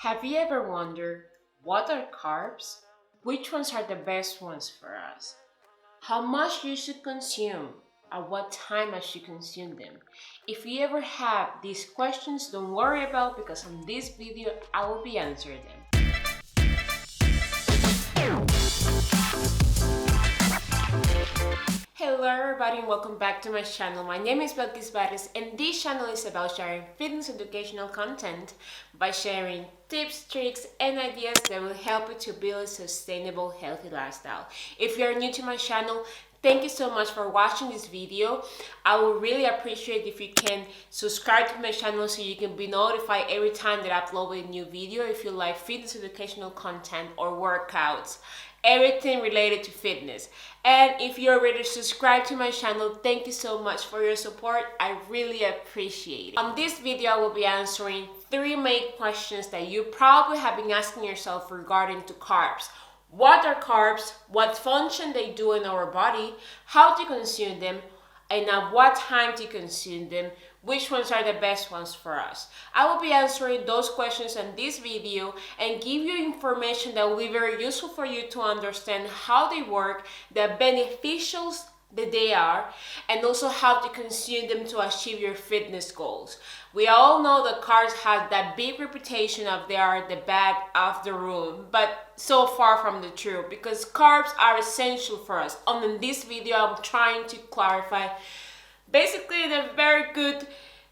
Have you ever wondered what are carbs? Which ones are the best ones for us? How much you should consume? At what time I should consume them? If you ever have these questions, don't worry about because on this video I will be answering them. Hello everybody and welcome back to my channel. My name is Belkis and this channel is about sharing fitness educational content by sharing tips, tricks, and ideas that will help you to build a sustainable, healthy lifestyle. If you're new to my channel, thank you so much for watching this video. I would really appreciate if you can subscribe to my channel so you can be notified every time that I upload a new video. If you like fitness educational content or workouts, everything related to fitness. And if you're already subscribed to my channel, thank you so much for your support. I really appreciate it. On this video, I will be answering 3 main questions that you probably have been asking yourself regarding to carbs. What are carbs? What function they do in our body? How to consume them? And at what time to consume them? Which ones are the best ones for us? I will be answering those questions in this video and give you information that will be very useful for you to understand how they work, the beneficials that they are, and also how to consume them to achieve your fitness goals. We all know that carbs have that big reputation of they are the bad of the room, but so far from the truth because carbs are essential for us. And in this video, I'm trying to clarify basically in a very good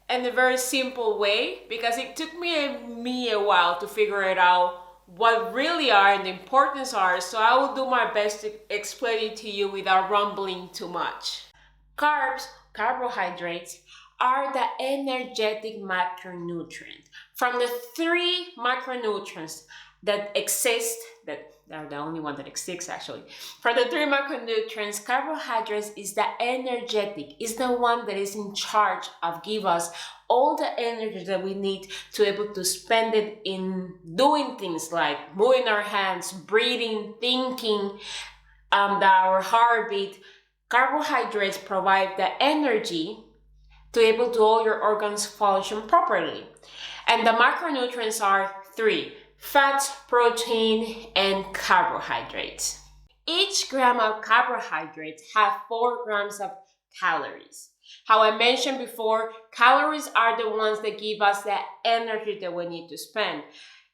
and a very simple way because it took me a while to figure it out what really are and the importance are, so I will do my best to explain it to you without rumbling too much. Carbs, carbohydrates, are the energetic macronutrient. From the 3 macronutrients that exist, that are the only one that exists actually. For the 3 macronutrients, carbohydrates is the energetic, is the one that is in charge of give us all the energy that we need to be able to spend it in doing things like moving our hands, breathing, thinking, our heartbeat. Carbohydrates provide the energy to be able to all your organs function properly. And the macronutrients are 3. Fats, protein, and carbohydrates. Each gram of carbohydrates have 4 grams of calories. How I mentioned before, calories are the ones that give us the energy that we need to spend.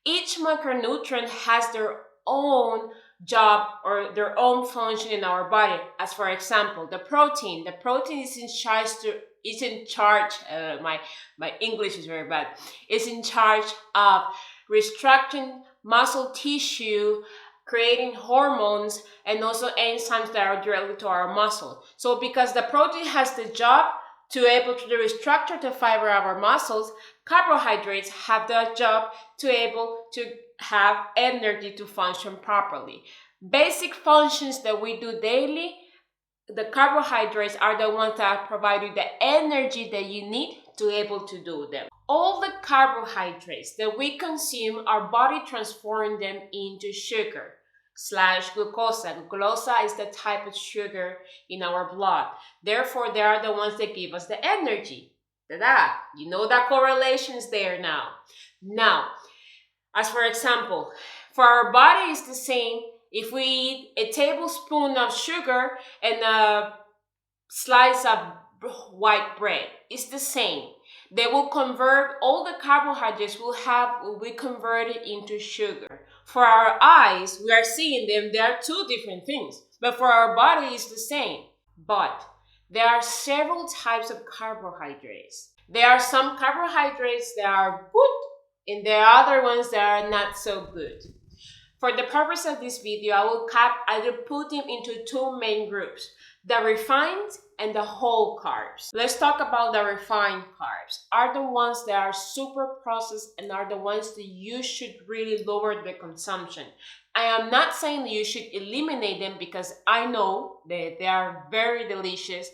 Each macronutrient has their own job or their own function in our body. As for example, the protein is in charge. My English is very bad. It's in charge of restructuring muscle tissue, creating hormones, and also enzymes that are directly to our muscle. So because the protein has the job to able to restructure the fiber of our muscles, carbohydrates have the job to able to have energy to function properly. Basic functions that we do daily, the carbohydrates are the ones that provide you the energy that you need to be able to do them. All the carbohydrates that we consume, our body transforms them into sugar / glucose. Glucose is the type of sugar in our blood. Therefore, they are the ones that give us the energy. You know that correlation is there now. Now, as for example, for our body is the same. If we eat a tablespoon of sugar and a slice of white bread, it's the same. They will convert all the carbohydrates will be converted into sugar. For our eyes, we are seeing them, they are 2 different things. But for our body, it's the same. But there are several types of carbohydrates. There are some carbohydrates that are good, and there are other ones that are not so good. For the purpose of this video, I will put them into 2 main groups, the refined and the whole carbs. Let's talk about the refined carbs. Are the ones that are super processed and are the ones that you should really lower the consumption. I am not saying that you should eliminate them because I know that they are very delicious,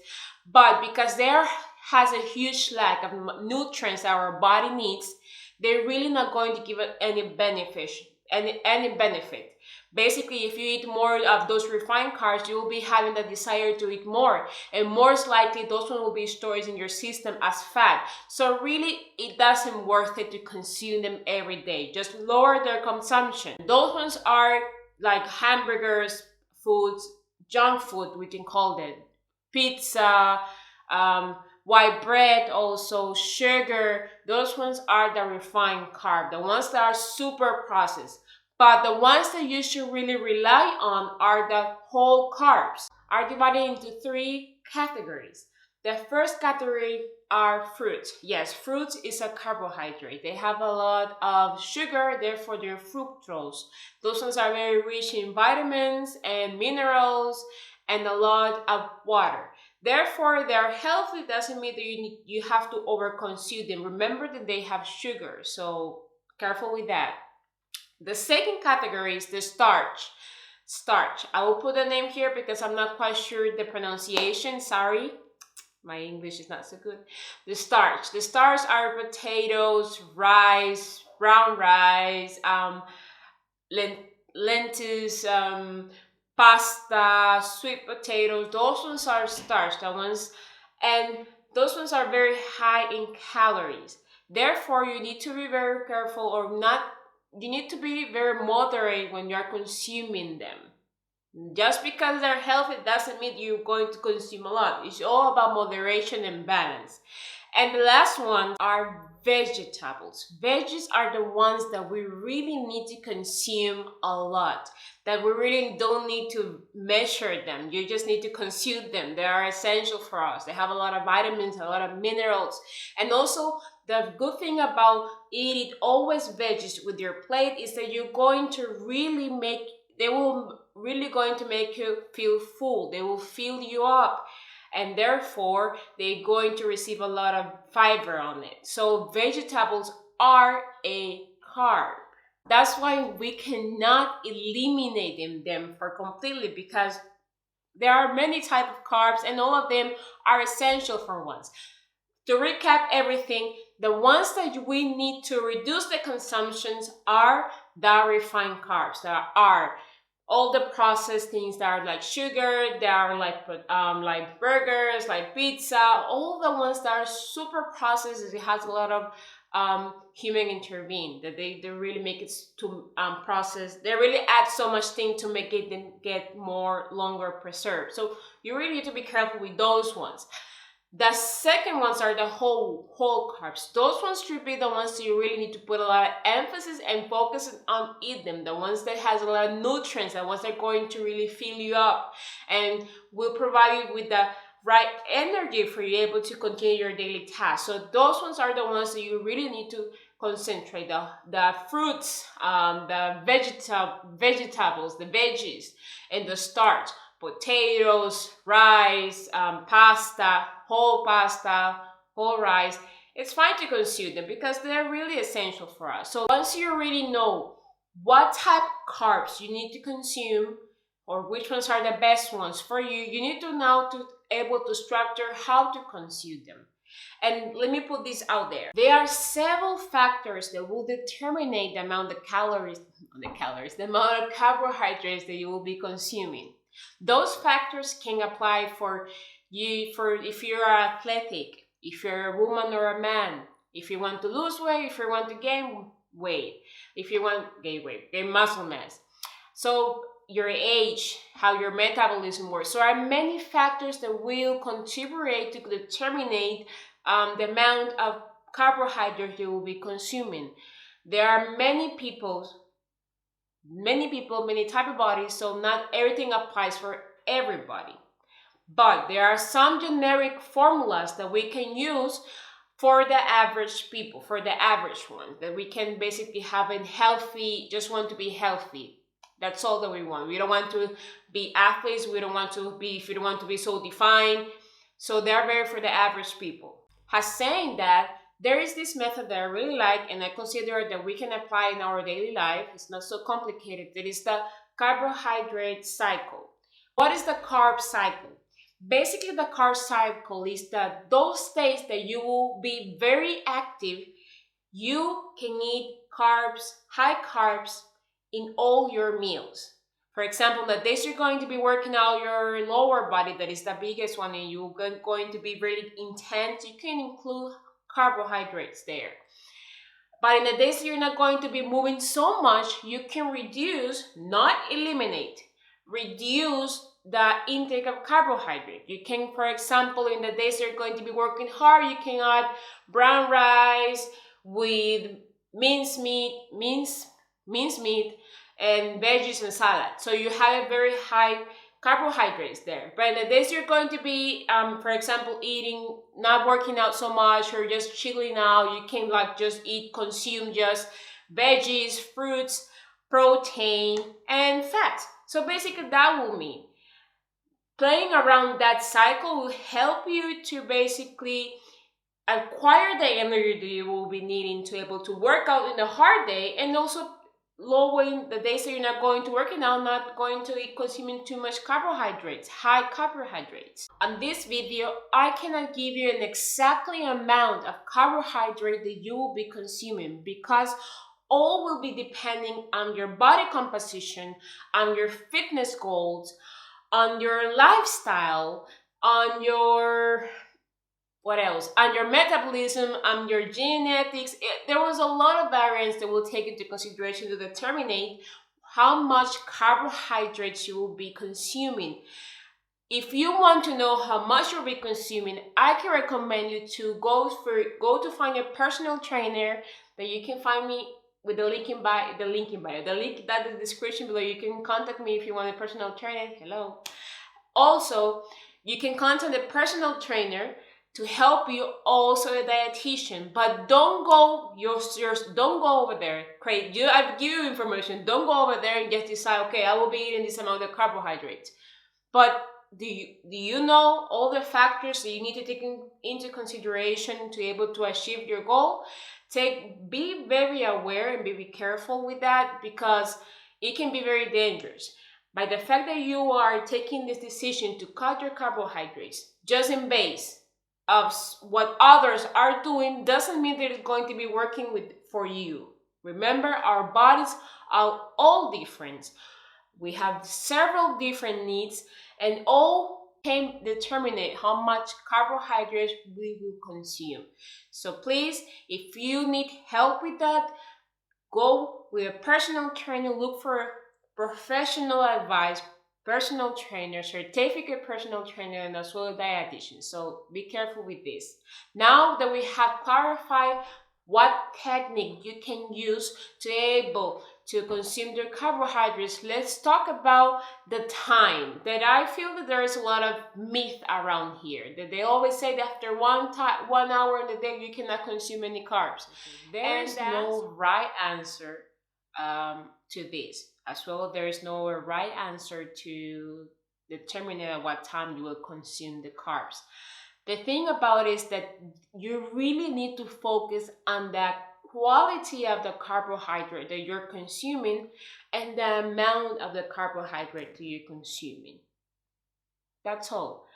but because there has a huge lack of nutrients our body needs, they're really not going to give it any benefit any benefit. Basically, if you eat more of those refined carbs, you will be having the desire to eat more, and most likely those ones will be stored in your system as fat. So really, it doesn't worth it to consume them every day. Just lower their consumption. Those ones are like hamburgers, foods, junk food, we can call it, pizza, white bread, also sugar. Those ones are the refined carb, the ones that are super processed. But the ones that you should really rely on are the whole carbs. Are divided into three categories. The first category are fruits. Yes, fruits is a carbohydrate. They have a lot of sugar, therefore they're fructose. Those ones are very rich in vitamins and minerals and a lot of water. Therefore, they're healthy. Doesn't mean that you have to overconsume them. Remember that they have sugar, so careful with that. The second category is the starch. Starch. I will put a name here because I'm not quite sure the pronunciation. Sorry, my English is not so good. The starch. The starch are potatoes, rice, brown rice, lentils, pasta, sweet potatoes. Those ones are starch. The ones, and those ones are very high in calories. Therefore, you need to be very careful, or not. You need to be very moderate when you are consuming them. Just because they're healthy doesn't mean you're going to consume a lot. It's all about moderation and balance. And the last one are vegetables. Veggies are the ones that we really need to consume a lot, that we really don't need to measure them. You just need to consume them. They are essential for us. They have a lot of vitamins, a lot of minerals. And also, the good thing about eating always veggies with your plate is that you're going to really they will really going to make you feel full. They will fill you up, and therefore they're going to receive a lot of fiber on it. So vegetables are a carb. That's why we cannot eliminate them for completely, because there are many types of carbs and all of them are essential for us. To recap everything, the ones that we need to reduce the consumptions are the refined carbs. There are all the processed things that are like sugar, that are like burgers, like pizza, all the ones that are super processed. It has a lot of human intervene, that they really make it to process. They really add so much thing to make it get more longer preserved. So you really need to be careful with those ones. The second ones are the whole carbs. Those ones should be the ones that you really need to put a lot of emphasis and focus on eat them. The ones that has a lot of nutrients, the ones that are going to really fill you up and will provide you with the right energy for you able to continue your daily tasks. So those ones are the ones that you really need to concentrate. The fruits, the vegetables, the veggies, and the starch. Potatoes, rice, pasta, whole rice. It's fine to consume them because they're really essential for us. So once you already know what type of carbs you need to consume or which ones are the best ones for you, you need to now to able to structure how to consume them. And let me put this out there. There are several factors that will determine the amount of the amount of carbohydrates that you will be consuming. Those factors can apply for you if you're athletic, if you're a woman or a man, if you want to lose weight, if you want to gain weight, if you want gain muscle mass. So your age, how your metabolism works. So there are many factors that will contribute to determine the amount of carbohydrates you will be consuming. There are many type of bodies, so not everything applies for everybody. But there are some generic formulas that we can use for the average people, for the average one, that we can basically have a healthy, just want to be healthy. That's all that we want. We don't want to be athletes. We don't want to be so defined. So they're very for the average people. Saying that, there is this method that I really like and I consider that we can apply in our daily life. It's not so complicated. It is the carbohydrate cycle. What is the carb cycle? Basically, the carb cycle is that those days that you will be very active, you can eat carbs, high carbs, in all your meals. For example, the days you're going to be working out your lower body, that is the biggest one, and you're going to be really intense, you can include carbohydrates there. But in the days you're not going to be moving so much, you can reduce, not eliminate, reduce the intake of carbohydrate. You can, for example, in the days you're going to be working hard, you can add brown rice with minced meat, and veggies and salad. So you have a very high carbohydrates there. But in the days you're going to be, for example, eating, not working out so much, or just chilling out, you can like just consume just veggies, fruits, protein, and fat. So basically that will mean playing around that cycle will help you to basically acquire the energy that you will be needing to be able to work out in the hard day, and also lowering the days that you're not going to working out, not going to be consuming too much carbohydrates, high carbohydrates. On this video, I cannot give you an exactly amount of carbohydrate that you will be consuming, because all will be depending on your body composition, on your fitness goals, on your lifestyle, on your on your metabolism, on your genetics. There was a lot of variants that will take into consideration to determine how much carbohydrates you will be consuming. If you want to know how much you'll be consuming, I can recommend you to go to find a personal trainer that you can find me with the link in bio, the link that is the description below. You can contact me if you want a personal trainer. Hello. Also, you can contact a personal trainer to help you, also a dietitian, but don't go over there. I've given you information. Don't go over there and just decide, okay, I will be eating this amount of carbohydrates. But do you know all the factors that you need to take into consideration to be able to achieve your goal? Be very aware and be careful with that, because it can be very dangerous. By the fact that you are taking this decision to cut your carbohydrates just in base of what others are doing, doesn't mean that it's going to be working for you. Remember, our bodies are all different. We have several different needs, and all can determine how much carbohydrates we will consume. So please, if you need help with that, go with a personal trainer. Look for professional advice, personal trainer, certificate personal trainer, and as well as dietitian. So be careful with this. Now that we have clarified what technique you can use to be able to consume the carbohydrates, let's talk about the time. That I feel that there is a lot of myth around here, that they always say that after 1 hour in the day you cannot consume any carbs. There's no right answer to this. As well, there is no right answer to determine at what time you will consume the carbs. The thing about it is that you really need to focus on the quality of the carbohydrate that you're consuming and the amount of the carbohydrate that you're consuming. That's all.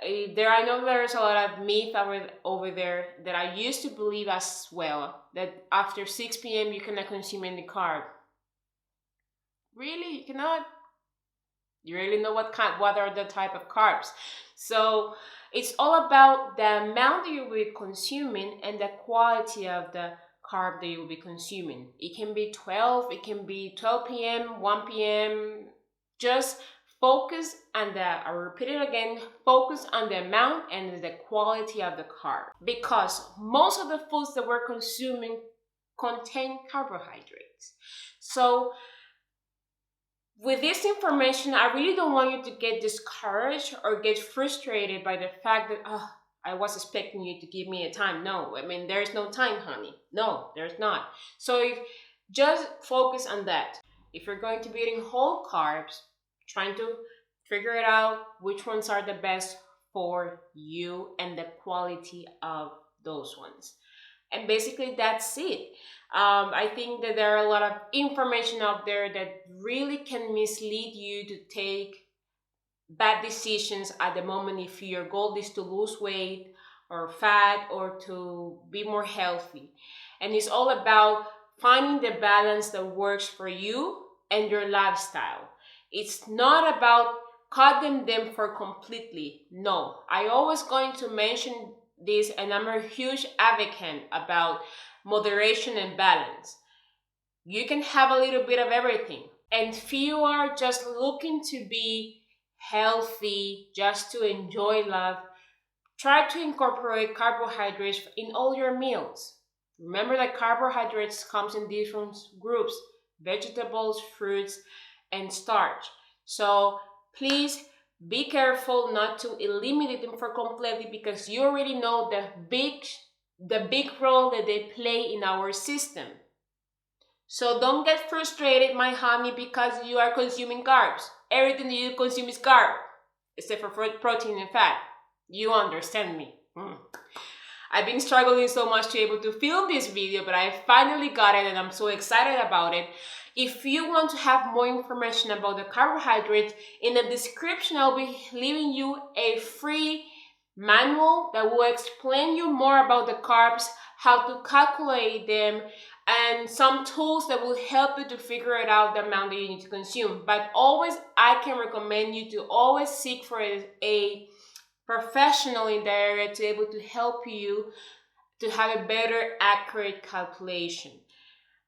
I know there's a lot of myth over there that I used to believe as well, that after 6 p.m. you cannot consume any carb. Really? You cannot? You really know what are the type of carbs? So it's all about the amount that you will be consuming and the quality of the carb that you will be consuming. It can be 12, it can be 12 p.m., 1 p.m. Just focus on I'll repeat it again, focus on the amount and the quality of the carb. Because most of the foods that we're consuming contain carbohydrates. So with this information, I really don't want you to get discouraged or get frustrated by the fact that, I was expecting you to give me a time. No, I mean, there's no time, honey. No, there's not. So just focus on that. If you're going to be eating whole carbs, trying to figure it out which ones are the best for you and the quality of those ones. And basically that's it. I think that there are a lot of information out there that really can mislead you to take bad decisions at the moment if your goal is to lose weight or fat or to be more healthy. And it's all about finding the balance that works for you and your lifestyle. It's not about cutting them for completely. No, I always going to mention this, and I'm a huge advocate about moderation and balance. You can have a little bit of everything. And if you are just looking to be healthy, just to enjoy life, try to incorporate carbohydrates in all your meals. Remember that carbohydrates comes in different groups: vegetables, fruits, and starch. So please be careful not to eliminate them for completely, because you already know the big role that they play in our system. So don't get frustrated, my honey, because you are consuming carbs. Everything that you consume is carb, except for protein and fat. You understand me. I've been struggling so much to be able to film this video, but I finally got it and I'm so excited about it. If you want to have more information about the carbohydrates, in the description I'll be leaving you a free manual that will explain you more about the carbs, how to calculate them, and some tools that will help you to figure it out the amount that you need to consume. But always, I can recommend you to always seek for a professional in the area to be able to help you to have a better, accurate calculation.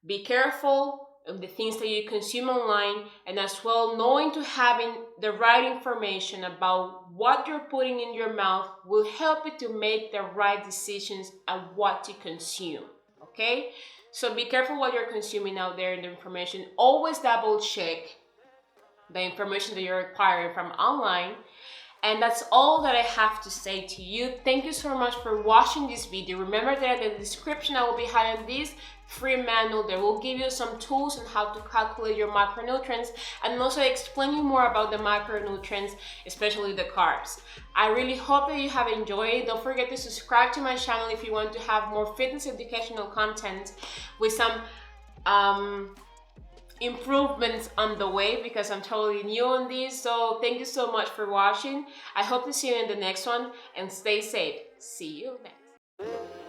Be careful of the things that you consume online, and as well knowing to having the right information about what you're putting in your mouth will help you to make the right decisions of what to consume. Okay? So be careful what you're consuming out there in the information. Always double check the information that you're acquiring from online. And that's all that I have to say to you. Thank you so much for watching this video. Remember that in the description I will be having this free manual that will give you some tools on how to calculate your macronutrients, and also explain you more about the macronutrients, especially the carbs. I really hope that you have enjoyed it. Don't forget to subscribe to my channel if you want to have more fitness educational content with some improvements on the way, because I'm totally new on these. So thank you so much for watching. I hope to see you in the next one, and stay safe. See you next.